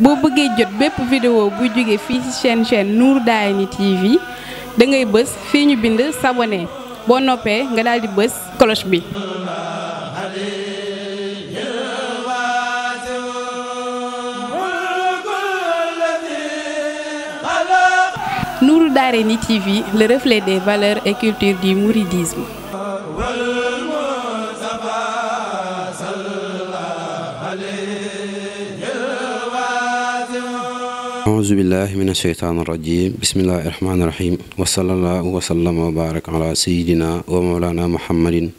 boo bëggee jot bépp vidéo bu jóge fii ci chaîne Nour Darayni TV da ngay bës fii ñu bind s'abonner boo noppee nga daal di bës cloche bi. Nour Darayni TV, le reflet des valeurs et cultures du mouridisme. أعوذ بالله من الشيطان الرجيم بسم الله الرحمن الرحيم وصلى الله وسلم وبارك على سيدنا ومولانا محمد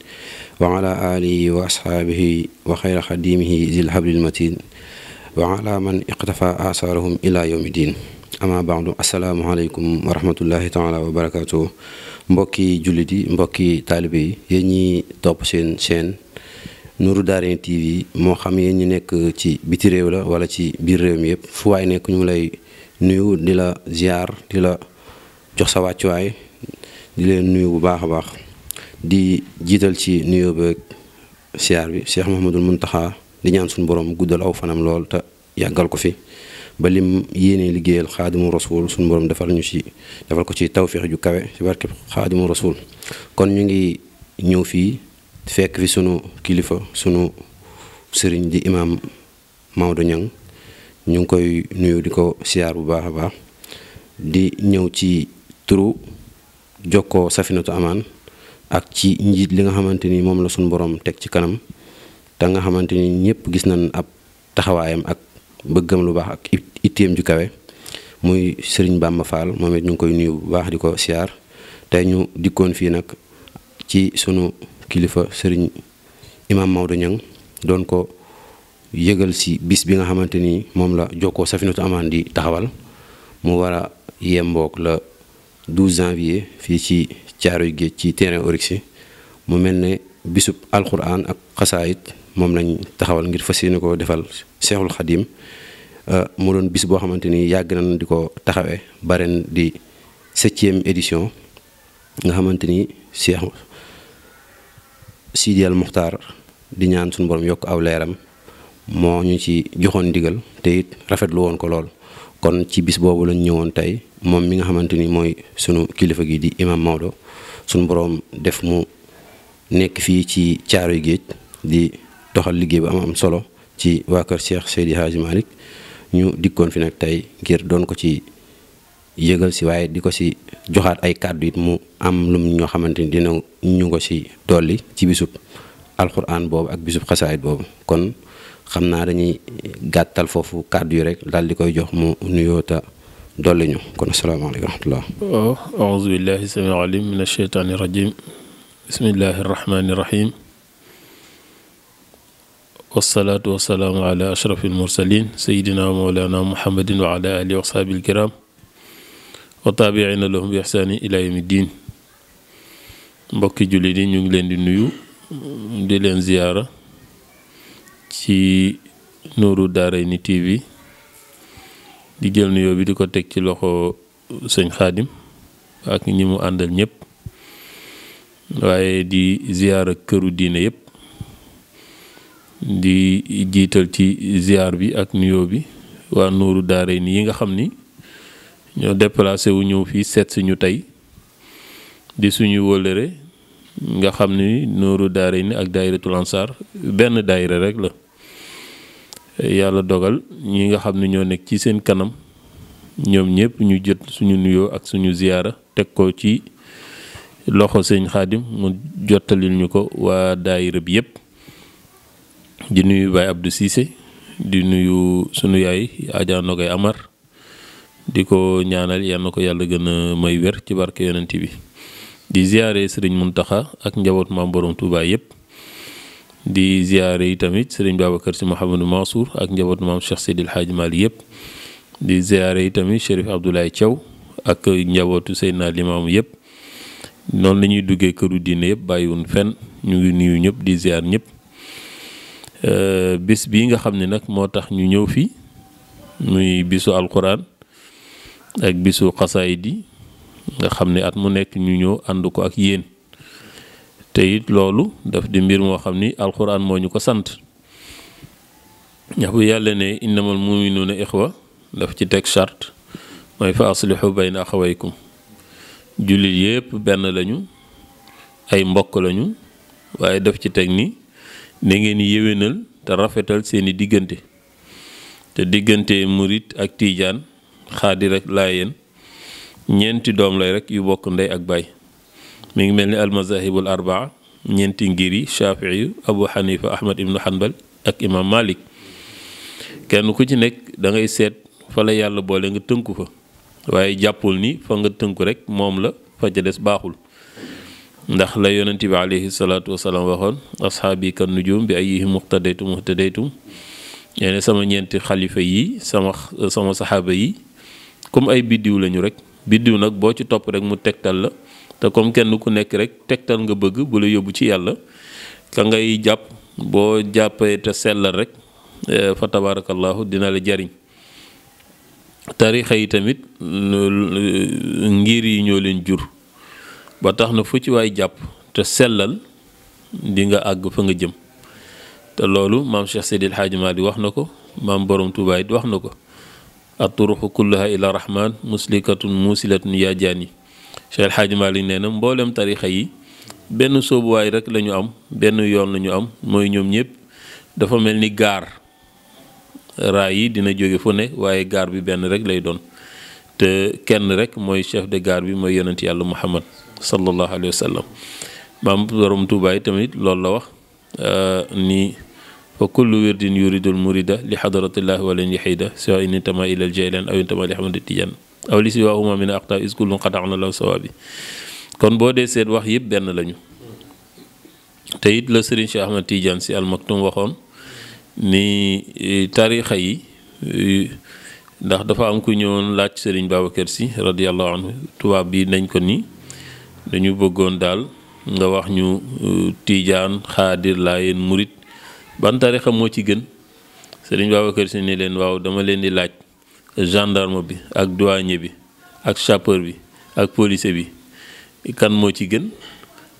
وعلى آله وأصحابه وخير خديمه ذي الحبل المتين وعلى من اقتفى آثارهم إلى يوم الدين أما بعد السلام عليكم ورحمة الله تعالى وبركاته mbokki jullit yi mbokki taalibe yi yéen ñi topp seen chaîne Nour Darayni TV moo xam yéen ñi nekk ci biti réew la wala ci biir réew mi yëpp fu waay nekk ñu ngi lay nuyu di la ziar di la jox sa wàccuwaay di leen nuyu bu baax a baax di jiital ci nuyoo beeg ziar bi Cheikh Mouhamadul Mountakha di ñaan suñu borom guddal aw fanam lool te yàggal ko fi ba lim yéene liggéeyal xaadimu rasul suñu borom defal ko ci tawféex ju kawe ci barke xaadimu rasul kon ñu ngi ñëw fii fekk fi sunu kilifa sunu sëriñ di imam Maodo Niang ñu ngi koy nuyu di ko siyaar bu baax a baax di ñëw ci turu jokkoo Safinatu Amaan ak ci njiit li nga xamante ni moom la suñu borom teg ci kanam te nga xamante ni ñëpp gis nañ ab taxawaayam ak bëggam lu baax ak itteem ju kawe muy sëriñ Bamba Fall moom it ñu ngi koy nuyu bu baax di ko siyaar tey ñu dikkoon fii nag ci sunu kilifa sëriñ imam Maodo Niang doon ko yëgal si bis bi nga xamante ni moom la jokkoo Safinatu Amaan di taxawal mu war a yemboog le 12 janvier fii ci Caaroy Géej ci terrain Oryx mu mel ne bisub alquran ak xasaayit moom lañ taxawal ngir fas yéene ko defal Seexul Xadim mu doon bis boo xamante ni yàgg nañ di ko taxawee ba ren di 7e édition nga xamante ni Cheikh Sidi al Muxtaar di ñaan suñu borom yokk aw leeram moo ñu ci joxoon ndigal te it rafetlu woon ko lool kon ci bis boobu lañ ñëwoon tey moom mi nga xamante ni mooy sunu kilifa gi di imam Maodo suñu borom def mu nekk fii ci Caaroy Géej di doxal liggéey bu am solo ci waa kër Cheikh Seydi Hadji Malick ñu dikkoon fi nag tey ngir doon ko ci yëgal si waaye di ko si joxaat ay kàddu it mu am lum ñoo xamante ni dina ñu ko si dolli ci bisub alxuraan boobu ak bisub xasaayit boobu kon xam naa dañuy gàttal foofu kàddu yi rek daal di koy jox mu nuyoo ta dolli ñu kon asalaamaaleykum wa rahmatullah. waaw aouzu billahi samiil alim min asheytaani rajim bismillahi rahmaani rahim wasalaatu wasalaamu ala ashrafil mursalin sayidina wa mawlana muhammadin wa ala alihi wa sahbihi alkiram wa taabiina lahum bi ihsaani ila yawmi diin mbokki jullit yi ñu ngi leen di nuyu di leen ziyaara ci Nour Darayni TV di jël nuyoo bi di ko teg ci loxo sëñ Xaadim ak ñi mu àndal ñëpp waaye di ziyaara këru diine yëpp di jiital ci ziyaar bi ak nuyoo bi waa Nour Darayni yi nga xam ni ñoo déplacé wu ñëw fii seet suñu tey di suñu wóllëre nga xam ni Nour Darayni ak daayiratul Ansar benn daayira rek la yàlla dogal ñi nga xam ne ñoo nekk ci seen kanam ñoom ñëpp ñu jot suñu nuyoo ak suñu ziyaara teg ko ci loxo sëñ Xaadim mu jottalil ñu ko waa daayira bi yëpp di nuyu Baye Abdou Cissé di nuyu sunu yaay Adja Nogay Amar di ko ñaanal yal na ko yàlla gën a may wér ci barke yonent bi di ziyaare sëriñ Muntaxa ak njaboot maam borom Touba yëpp di ziyaare yi tamit sëriñ Babacar Si Mouhamadou Mansour ak njaboot maam Cheikh Seydil Hadji Malick yëpp di ziyaare yi tamit Chérif Abdoulaye Thiaw ak njabootu Seydina Limaamu yëpp noonu la ñuy duggee këru diine yëpp bàyyiwun fenn ñu ngi nuyu ñëpp di ziyaar ñëpp bis bii nga xam ne nag moo tax ñu ñëw fii muy bisu alquran ak bisu xasaayid yi nga xam ne at mu nekk ñu ñëw ànd ko ak yéen te it loolu daf di mbir moo xam ni alxuraan moo ñu ko sant ndax bu yàlla ne innamal muminuuna ixwa daf ci teg charte mooy fa aslihu bayna axawaykum jullit yépp benn lañu ay mbokk lañu waaye daf ci teg ni na ngeen yéwénal te rafetal seeni diggante te diggante murit ak tiijaan xaadir ak laayeen ñeenti doom lay rek yu bokk ndey ak baay mi ngi mel ni almazahibul arbaa ñeenti ngir yi shafii abu xanifa ahmad ibnu hanbal ak imam malik kenn ku ci nekk da ngay seet fa la yàlla boole nga tënku fa waaye jàppul ni fa nga tënku rek moom la fa ca des baaxul ndax la yonent bi alayhi salaatu wasalaam waxoon ashaabi kan nujum bi ayyihim muhtadaytum ñene sama ñeenti xalifa yi sama saxaaba yi comme ay biddiw lañu rek biddiw nag boo ci topp rek mu tegtal la te comme kenn ku nekk rek tegtal nga bëgg bu la yóbbu ci yàlla ka ngay jàpp boo jàppee te sellal rek fa tabarakallahu dina la jariñ tarixa yi tamit ngir yi ñoo leen jur ba tax na fu ci waay jàpp te sellal di nga àgg fa nga jëm te loolu maam Cheikh Seydil Hadji Malick wax na ko maam borom Tuubaa it wax na ko at-turuqu kulluha ila rahman muslikatun musilatun yaa jaani Cheikh Hadji Malick nee na mboolem tarixa yi benn soobuwaay rek la ñu am benn yoon la ñu am mooy ñoom ñëpp dafa mel ni gaar raay yi dina jóge fu ne waaye gaar bi benn rek lay doon te kenn rek mooy chef de gare bi mooy yonent yàlla Muhammad sallallahu alayhi wa sallam maam borom Tuubaa tamit loolu la wax ni fa kullu wirdin yuridul murida li xadratillahi walan yaxida siwa in intama ila aljaylan aw intama li xamad tijan aw li siwahuma min aqta is kullun qata'na law sawabi kon boo dee seet wax yëpp benn lañu te it la Serigne Cheikh Ahmad Tidiane si Al Maktoum waxoon ni tarixa yi ndax dafa am ku ñëwoon laaj Serigne Babacar Sy radiyallahu anhu tubaab bi nañ ko ni dañu bëggoon daal nga wax ñu tiijaan xaadir laayeen murit ban tarixa moo ci gën Serigne Babacar Sy ni leen waaw dama leen di laaj gendarme bi ak douanier bi ak sapeur bi ak policier bi kan moo ci gën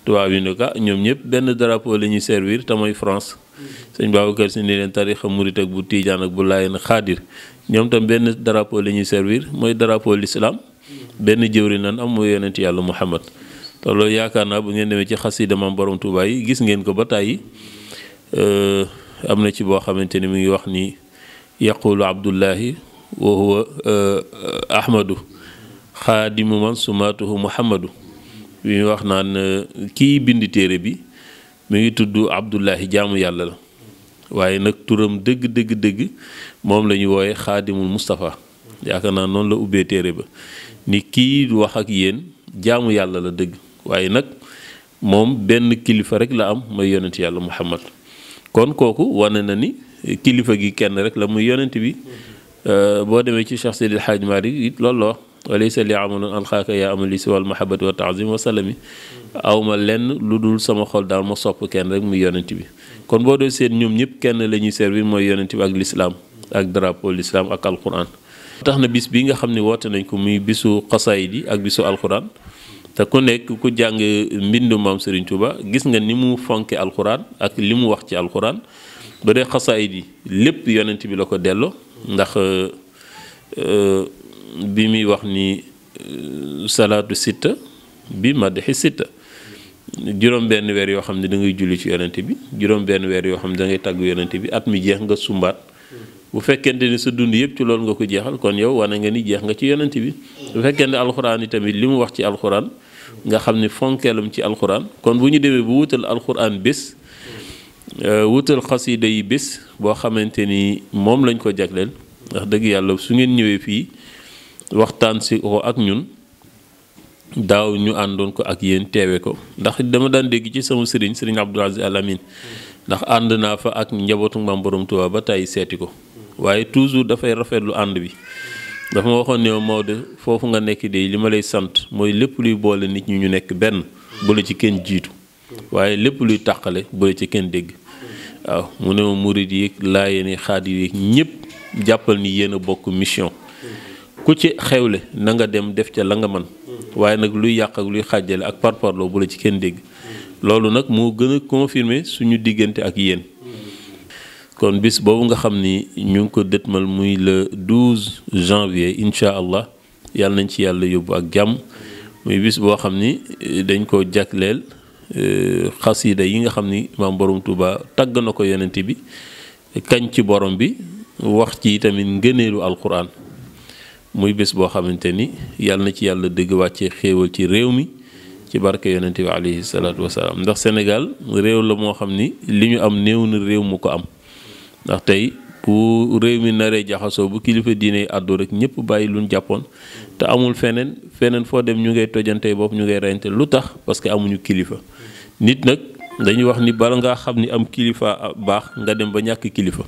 tubaab yi ne ko ñoom ñëpp benn drapeau la ñuy servir te mooy France Serigne Babacar Sy ni leen tarixa murit ak bu tiijaan ak bu laayeen xaadir ñoom tam benn drapeau la ñuy servir mooy drapeau l'islam benn jëwri nan am mooy yonent yàlla Muhammad te loolu yaakaar naa bu ngeen demee ci xasida maam borom Tuubaa yi gis ngeen ko ba tàyyi am na ci boo xamante ni mu ngi wax ni yaqulu abdullahi wa huwa ahmadu xaadimu man sumaatuhu muhammadu bi mu wax naan kii bind téere bi mu ngi tudd abdullahi jaamu yàlla la waaye nag turam dëgg moom la ñu wooye xaadimul Moustapha yaakaar naa noonu la ubbee téere ba ni kii wax ak yéen jaamu yàlla la dëgg waaye nag moom benn kilifa rek la am mooy yonent yàlla Muhammad kon kooku wane na ni kilifa gi kenn rek la muy yonent bi boo demee ci Cheikh Seydil Hadji Malick it loolu la wax walaysa li amalun alxaaka yaa amali si wal mahabati wa taazim wa salami awma lenn lu dul sama xol daal ma sopp kenn rek muy yonent bi kon boo dee seet ñoom ñëpp kenn la ñuy servir mooy yonent bi ak l'islam ak drapeau l'islam ak alquran tax na bis bi nga xam ne woote nañ ko muy bisu xasaayid yi ak bisu alquran te ku nekk ku jàng mbindu maam Serigne Touba gis nga ni mu fonke alquran ak li mu wax ci alquran ba dee xasaayid yi lépp yonent bi la ko delloo ndax bi muy wax ni salaatu sitta bi madhi sitta juróom benn weer yoo xam ne da ngay julli ci yonent bi juróom benn weer yoo xam ne da ngay tàggu yonent bi at mi jeex nga sumbaat bu fekkente ni sa dund yëpp ci loolu nga ko jeexal kon yow wane nga ni jeex nga ci yonent bi bu fekkente alxuraan yi tamit li mu wax ci alxuraan nga xam ne fonkeelam ci alxuraan kon bu ñu demee bu wutal alxuraan bés wutal xasida yi bés boo xamante ni moom lañ ko jagleel ndax dëgg yàlla su ngeen ñëwee fii waxtaan si ko ak ñun daaw ñu àndoon ko ak yéen teewe ko ndax dama daan dégg ci sama sëriñ Abdou Aziz Al Amin ndax ànd naa fa ak njabootu maam borom Tuubaa ba tey seeti ko waaye toujours dafay rafetlu ànd bi dafa ma waxoon ne Maodo foofu nga nekk de li ma lay sant mooy lépp luy boole nit ñi ñu nekk benn bu la ci kenn jiitu waaye lépp luy tàqale bu la ci kenn dégg waaw mu ne ma murid yi laayeen yi xaadir yi ñëpp jàppal ni yéen a bokk mission ku ci xewle na nga dem def ca la nga man waaye nag luy yàq ak luy xàjjale ak parparloo bu la ci kenn dégg loolu nag moo gën a confirmer suñu diggante ak yéen kon bis boobu nga xam ni ñu ngi ko dëtmal muy le 12 janvier incha allah yàlla nañ ci yàlla yóbbu ak jàmm. muy bis boo xam ni dañ ko jagleel xasida yi nga xam ni maam borom Touba tagg na ko yonent bi kañ ci borom bi wax ci tamit ngëneelu alquran muy bés boo xamante ni yàlla na ci yàlla dëgg wàccee xéewal ci réew mi ci barke yonent bi alayhi salaatu wasalaam ndax Sénégal réew la moo xam ni li ñu am néew na réew mu ko am ndax tey bu réew mi naree jaxasoo bu kilifa diine àddu rek ñëpp bàyyi luñ jàppoon te amul feneen foo dem ñu ngay tojantey bopp ñu ngay reyante lu tax parce que amuñu kilifa nit nag dañuy wax ni bala ngaa xam ni am kilifa baax nga dem ba ñàkk kilifa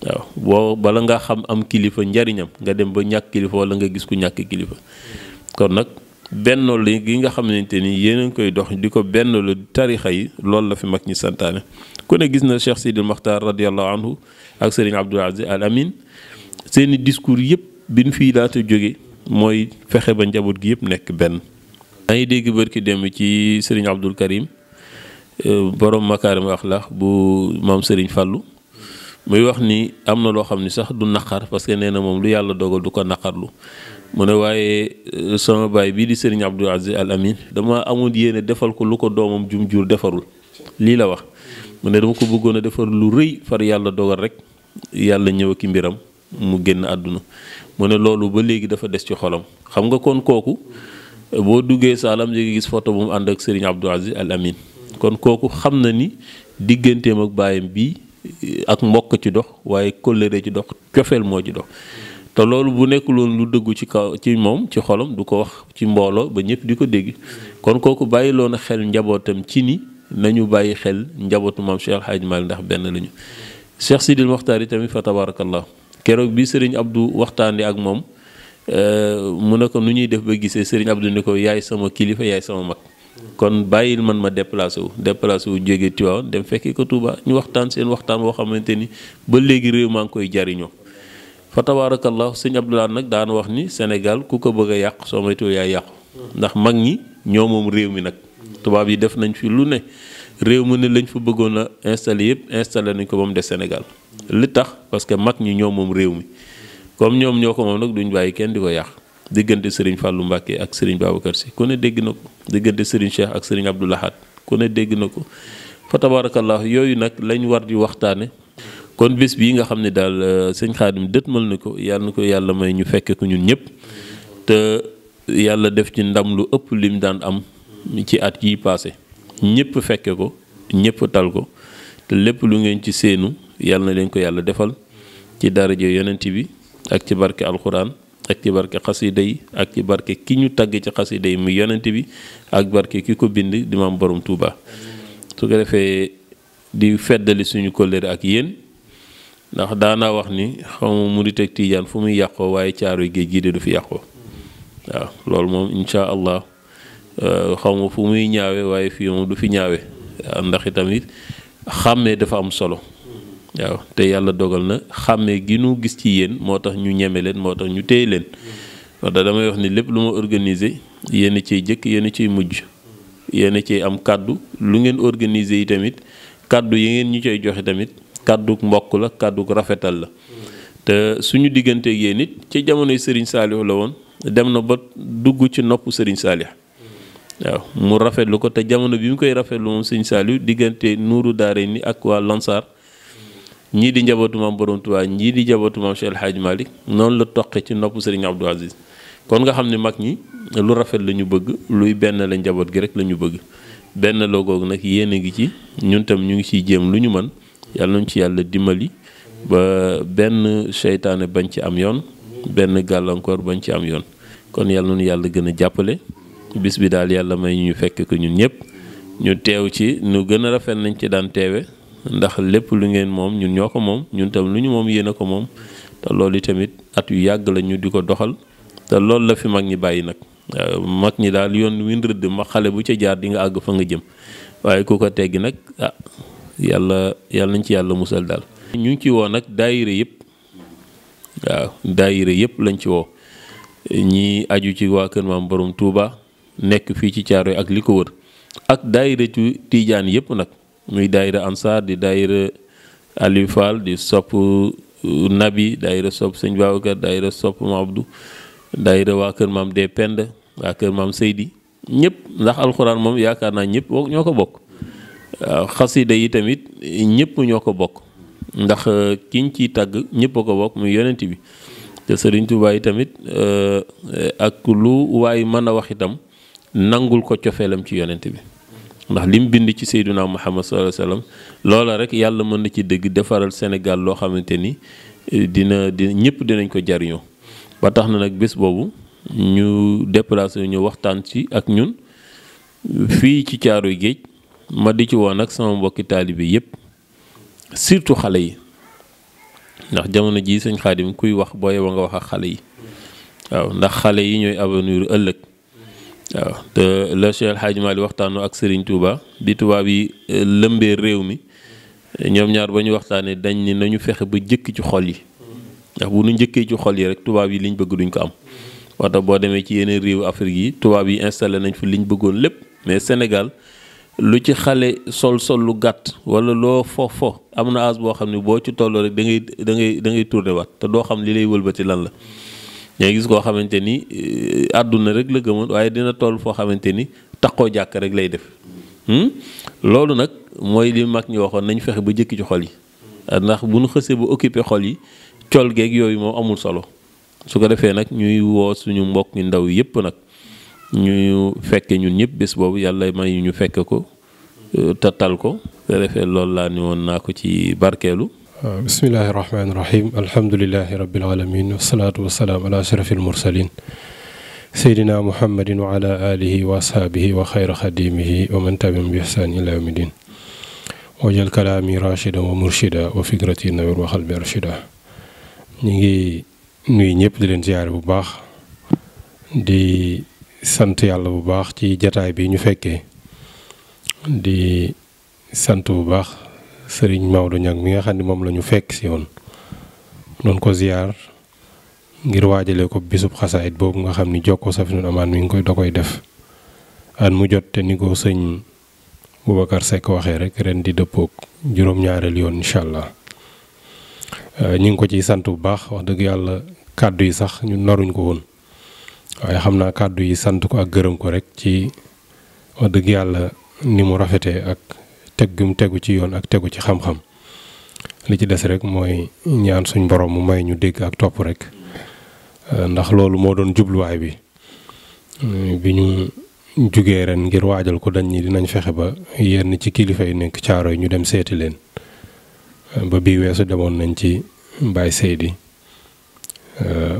waaw boo bala ngaa xam am kilifa njariñam nga dem ba ñàkk kilifa wala nga gis ku ñàkk kilifa kon nag benn li gi nga xamante ni yéen a ngi koy dox di ko benn lu tarixa yi loolu la fi mag ñi santaane ku ne gis na Cheikh Sidil Makhtar radiallahu anhu ak Serigne Abdoul Aziz Al Amin seeni discours yëpp bi ñu fii laata jóge mooy fexe ba njaboot gi yëpp nekk benn. maa ngi dégg barki dem ci Serigne Abdoul Karim borom makaarim axlaax bu maam Serigne Fallou muy wax ni am na loo xam ni sax du naqar parce que nee na moom lu yàlla dogal du ko naqarlu mu ne waaye sama baay bii di Serigne Abdoul Aziz Al Amin dama amul yéene defal ko lu ko doomam jum jur defarul lii la wax. mu ne dama ko bëggoon a defar lu rëy far yàlla dogal rek yàlla ñëw ak mbiram mu génn àdduna mu ne loolu ba léegi dafa des ci xolam xam nga kon kooku boo duggee Saalam léegi gis photo bu mu ànd ak Serigne Abdoul Aziz Al Amin kon kooku xam na ni digganteem ak baayam bii ak mbokk ci dox waaye kóllëre ci dox cofeel moo ci dox te loolu bu nekkuloon lu dëggu ci kaw ci moom ci xolam du ko wax ci mbooloo ba ñëpp di ko dégg kon kooku bàyyiloon a xel njabootam ci ni nañu bàyyi xel njabootu maam Cheikh Hadj Malick ndax benn lañu Cheikh Sidil Mokhtar yi tamit fa tabarakallah keroog bi Serigne Abdou waxtaanee ak moom mu ne ko nu ñuy def ba gisee Serigne Abdou ne ko yaay sama kilifa yaay sama mag kon bàyyil man ma déplacé wu jóge Tivaouane dem fekki ko Touba ñu waxtaan seen waxtaan boo xamante ni ba léegi réew maa ngi koy jariñoo fa tabarakallah Serigne Abdoulaye nag daan wax ni Sénégal ku ko bëgg a yàq soo moytuwul yaay yàqu ndax mag ñi ñoo moom réew mi nag. tubaab yi def nañ fi lu ne réew mu ne lañ fa bëggoon a installé yëpp installé nañ ko ba mu des Sénégal li tax parce que mag ñi ñoo moom réew mi comme ñoom ñoo ko moom nag duñ bàyyi kenn di ko yàq diggante Serigne Fallou Mbacké ak Serigne Babacar Sy ku ne dégg na ko diggante Serigne Cheikh ak Serigne Abdou Lahad ku ne dégg na ko fa tabarakallah yooyu nag lañ war di waxtaane kon bés bii nga xam ne daal sëñ Xaadim dëtmal na ko yàlla may ñu fekke ko ñun ñëpp te yàlla def ci ndam lu ëpp lim daan am ci at yi passé ñëpp fekke ko ñëpp tal ko te lépp lu ngeen ci seenu yàlla na leen ko yàlla defal ci daraja yonent bi ak ci barke alxuraan ak ci barke xasida yi ak ci barke ki ñu tagg ci xasida yi muy yonent bi ak barke ki ko bind di maam borom Touba su ko defee di feddali suñu kóllëre ak yéen ndax daanaa wax ni xawma murit ak tijaan fu muy yàqoo waaye caaroy géej gii de du fi yàqoo waaw loolu moom insha allah xawma fu muy ñaawe waaye fii moom du fi ñaawe ndax itamit xàmmee dafa am solo waaw te yàlla dogal na xàmmee gi nu gis ci yéen moo tax ñu ñeme leen moo tax ñu téye leen moo tax damay wax ni lépp lu ma organiser yéen a ciy jëkk yéen a ciy mujj yéen a ciy am kàddu lu ngeen organiser yi tamit kàddu yi ngeen ñu koy joxe tamit kàdduk mbokk la kàdduk rafetal la te suñu digganteeg yéen it ci jamonoy Serigne Saliou la woon dem na ba dugg ci nopp Serigne Saliou waaw mu rafetlu ko te jamono bi mu koy rafetlu moom Serigne Saliou diggante Nuuru Daarayni ak waa Lansar ñii di njabootu maam borom Tuubaa ñii di njabootu maam Cheikh El Hadj Malick noonu la toqe ci nopp Serigne Abdou Aziz kon nga xam ne mag ñi lu rafet la ñu bëgg luy benn la njaboot gi rek la ñu bëgg benn la googu nag yéen a ngi ci ñun tam ñu ngi ciy jéem lu ñu mën yàlla nañu ci yàlla dimbali ba benn seytaane bañ ci am yoon benn gàllankoor bañ ci am yoon kon yàlla nañu yàlla gën a jàppale bis bi daal yàlla may ñu fekk ko ñun ñëpp ñu teew ci nu gën a rafet nañ ci daan teewe ndax lépp lu ngeen moom ñun ñoo ko moom ñun tam lu ñu moom yéen a ko moom te loolu tamit at yu yàgg la ñu di ko doxal te loolu la fi mag ñi bàyyi nag mag ñi daal yoon win rëdd ma xale bu ca jaar di nga àgg fa nga jëm waaye ku ko teggi nag yàlla nañ ci yàlla musal daal. ñu ngi ci woo nag daayira yëpp waaw daayira yëpp lañ ci woo ñi aju ci waa kër maam borom Touba nekk fii ci Caaroy ak li ko wër ak daayira ci Tiijaan yëpp nag muy daayira Ansaar di daayira Aliou Fall di sopp Nabi daayira sopp sëñ Babacar daayira sopp ma Abdou daayira waa kër maam dee Pend waa kër maam Seydi ñëpp ndax alxuraan moom yaakaar naa ñëpp ñoo ko bokk waaw xasida yi tamit ñëpp ñoo ko bokk ndax kiñ ciy tàgg ñëpp a ko bokk muy yonent bi te Sëriñ Tuubaa yi tamit ak lu waaye mën a wax itam nangul ko cofeelam ci yonent bi ndax lim bind ci Seydina Muhammad sallallahu alayhi wasallam loola rek yàlla mën na ci dëgg defaral Sénégal loo xamante ni dina ñëpp dinañ ko jariñoo ba tax na nag bés boobu ñu déplacé ñu waxtaan ci ak ñun fii ci Caaroy Géej ma di ci woon nag sama mbokki taalibe yépp surtout xale yi ndax jamono ji sëñ Xaadim kuy wax booye ba nga wax ak xale yi waaw ndax xale yi ñooy avenir ëllëg waaw te le Cheikh El Hadj Mali waxtaanoo ak Serigne Touba bi tubaab yi lëmbee réew mi ñoom ñaar ba ñu waxtaanee dañ ni nañu fexe ba jëkk ci xol yi ndax bu nu njëkkee ci xol yi rek tubaab yi liñ bëgg duñ ko am moo tax boo demee ci yeneen réewu Afrique yi tubaab yi installé nañ fi liñ bëggoon lépp mais Sénégal lu ci xale sol lu gàtt wala loo fo am na âge boo xam ne boo ci tolloo rek da ngay tourné waat te doo xam li lay wëlbati lan la ñooy gis koo xamante ni àdduna rek la gëmoon waaye dina toll foo xamante ni taxoo jàkk rek lay def loolu nag mooy li mag ñi waxoon nañ fexe ba jëkki ci xol yi ndax bu nu xësee ba occupé xol yi col geeg yooyu moom amul solo su ko defee nag ñuy woo suñu mbokk ñu ndaw yépp nag ñu fekke ñun ñëpp bés boobu yàlla may ñu fekke ko tatal ko su ko defee loolu laa ni woon naa ko ci barkeelu bismillahi rahmaani rahim alhamdulilahi rabbil alamin wasalaatu wasalaam ala ashrafil mursalin seydina muhammadin wa ala alihi wa ashaabihi wa xayra xadimihi wa man tabi'ahum bi ihsaan ila yawmi din wajal kalaami rachida wa murshida wa fikrati nawir wa xalbi arshida ñu ngi nuyu ñëpp di leen ziyaare bu baax di sant yàlla bu baax ci jataay bi ñu fekkee di sant bu baax sëriñ Maodo Niang mi nga xam ne moom la ñu fekk si woon doon ko ziyaar ngir waajale ko bisub xasaayit boobu nga xam ni Jokkoo Safinul Amaan mi ngi da koy def at mu jot te ni ko sëñ Boubacar Seck waxee rek ren di dëppook juróom-ñaareel yoon incha allah ñu ngi ko ciy sant bu baax wax dëgg yàlla kàddu yi sax ñu naruñ ko woon waaye xam naa kàddu yi sant ko ak gërëm ko rek ci wax dëgg yàlla ni mu rafetee ak tegu ci yoon ak tegu ci xam-xam li ci des rek mooy ñaan suñ borom mu may ñu dégg ak topp rek ndax loolu moo doon jubluwaay bi ñu jugee ren ngir waajal ko dañ ñi dinañ fexe ba yenn ci kilifa yi nekk Caaroy ñu dem seeti leen ba bii weesu demoon nañ ci Baye Seydi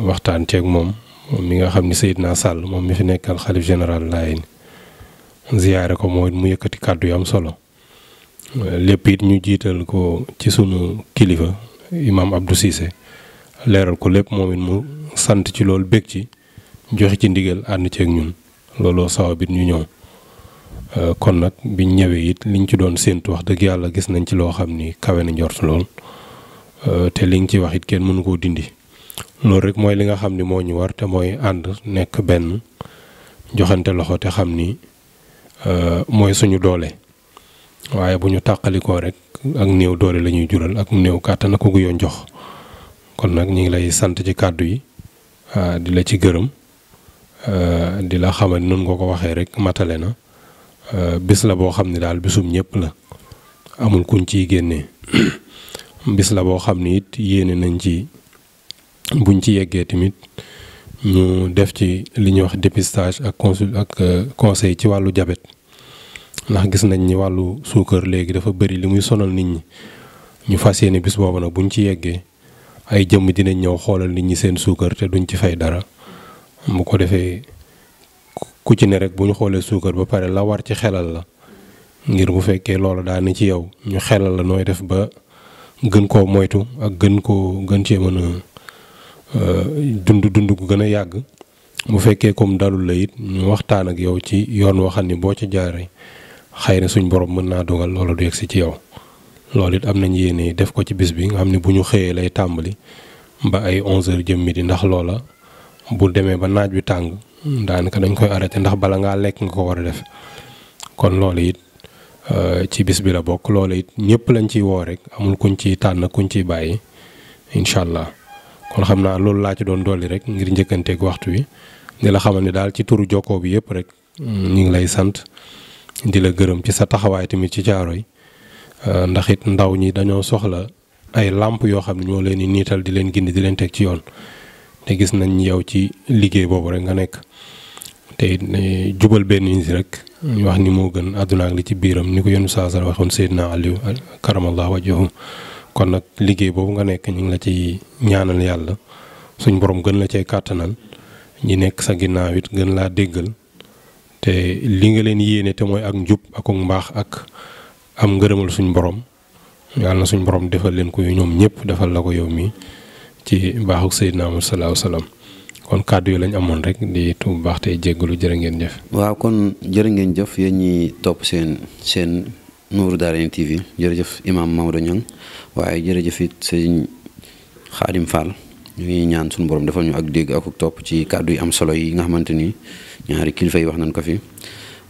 waxtaan ceeg moom mi nga xam ni Seydina Sall moom mi fi nekkal xalif général Laayeen ziyaare ko mooy mu yëkkati kàddu yu am solo lépp it ñu jiital ko ci sunu kilifa imam Abdou Cissé leeral ko lépp moom it mu sant ci loolu bég ci joxe ci ndigal ànd ceeg ñun looloo sabab it ñu ñëw kon nag biñ ñëwee it liñ ci doon séentu wax dëgg yàlla gis nañ ci loo xam ni kawe na njort lool te liñ ci wax it kenn mënu koo dindi loolu rek mooy li nga xam ni moo ñu war te mooy ànd nekk benn joxante loxo te xam ni mooy suñu doole waaye bu ñu tàqalikoo rek ak néew doole la ñuy jural ak néew kàttan ak ku yoon jox kon nag ñu ngi lay sant ci kàddu yi di la ci gërëm di la xamal nun nga ko waxee rek matale na bis la boo xam ne daal bisum ñëpp la amul kuñ ciy génnee bis la boo xam ni it yéene nañ ci buñ ci yeggee tamit ñu def ci li ñuy wax dépistage ak conseil ci wàllu diabète ndax gis nañ ni wàllu suukar léegi dafa bëri li muy sonal nit ñi ñu fas yéene bis boobu nag buñ ci yeggee ay jëmm dinañ ñëw xoolal nit ñi seen suukar te duñ ci fay dara bu ko defee ku ci ne rek bu ñu xoolee suukar ba pare la war ci xelal la ngir bu fekkee loolu daa ne ci yow ñu xelal la nooy def ba gën koo moytu ak gën cee mën a dund gu gën a yàgg bu fekkee comme dalul la it ñu waxtaan ak yow ci yoon woo xam ni boo ci jaaree xëy na suñ borom mën naa dogal loolu du yegsi ci yow loolu it am nañ yéene def ko ci bis bi nga xam ne bu ñu xëyee lay tàmbali ba ay 11h jëm midi ndax loola bu demee ba naaj wi tàng daanaka dañ koy arrêté ndax bala ngaa lekk nga ko war a def kon loolu it ci bis bi la bokk. loolu it ñëpp lañ ciy woo rek, amul kuñ ciy tànn kuñ ciy bàyyi incha allah. kon xam naa loolu laa ci doon dolli rek ngir njëkkanteeg waxtu wi di la xamal ne daal ci turu jokkoo bi yëpp rek ñu ngi lay sant di la gërëm ci sa taxawaay tamit ci Caaroy ndax it ndaw ñi dañoo soxla ay làmp yoo xam ne ñoo leen di niital di leen gindi di leen teg ci yoon. te gis nañ yow ci liggéey boobu rek nga nekk te it jubal benn nit rek ñu wax ni moo gën àdduna ak li ci biiram ni ko yenn saa sa waxoon Seydina Aliou karamallahu wajhahu. kon nag liggéey boobu nga nekk ñu ngi la ci ñaanal yàlla suñ borom gën la cay kàttanal ñi nekk sa ginnaaw it gën laa déggal te li nga leen yéene te mooy ak njub ak mbaax ak am ngërëmal suñ borom yàlla na suñ borom defal leen ko ñoom ñëpp defal la ko yow mi ci baaxuk Seydina Muhammad sallallahu alayhi wasallam. kon kàddu yi lañ amoon rek di tuub baax tey jéggalu jërë ngeen jëf. waaw kon jërë ngeen jëf yéen ñi topp seen Nourou Darayni TV jërëjëf Imam Maodo Niang waaye jërëjëf it sëñ Xaadim Fall ñu ngi ñaan suñu borom defal ñu ak dégg ak topp ci kàddu yi am solo yi nga xamante ni ñaari kilifa yi wax nañ ko fi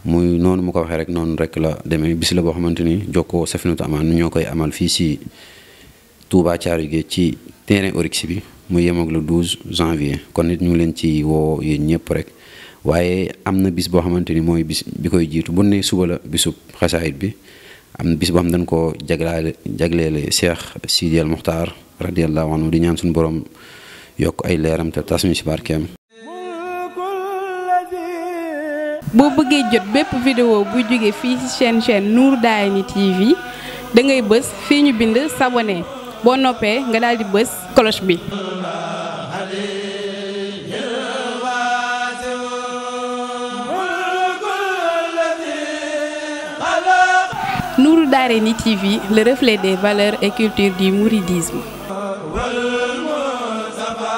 muy noonu mu ko waxee rek noonu rek la demee bis la boo xamante ni jokkoo Safinatoul Amaan ñoo koy amal fii si Touba Thiaroye Géej ci terrain Oryx bi mu yem ak le 12 janvier kon nit ñu ngi leen ci woo yéen ñëpp rek waaye am na bis boo xamante ni mooy bis bi koy jiitu bu ne suba la bisub xasaayit bi. am na bis boo xam dañ koo jagleele Cheikh Sidi El Mokhtar radiyallahu anhu di ñaan suñu borom yokk ay leeram te tas ñu ci barkeem. boo bëggee jot bépp vidéo bu jóge fii ci chaîne Nourou Darayni TV da ngay bës fii ñu bind s'abonner boo noppee nga daal di bës cloche bi. Nourou Darayni TV, le reflet des valeurs et cultures du mouridisme. wal Mustafa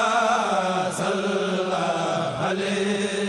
sallallahu alayhi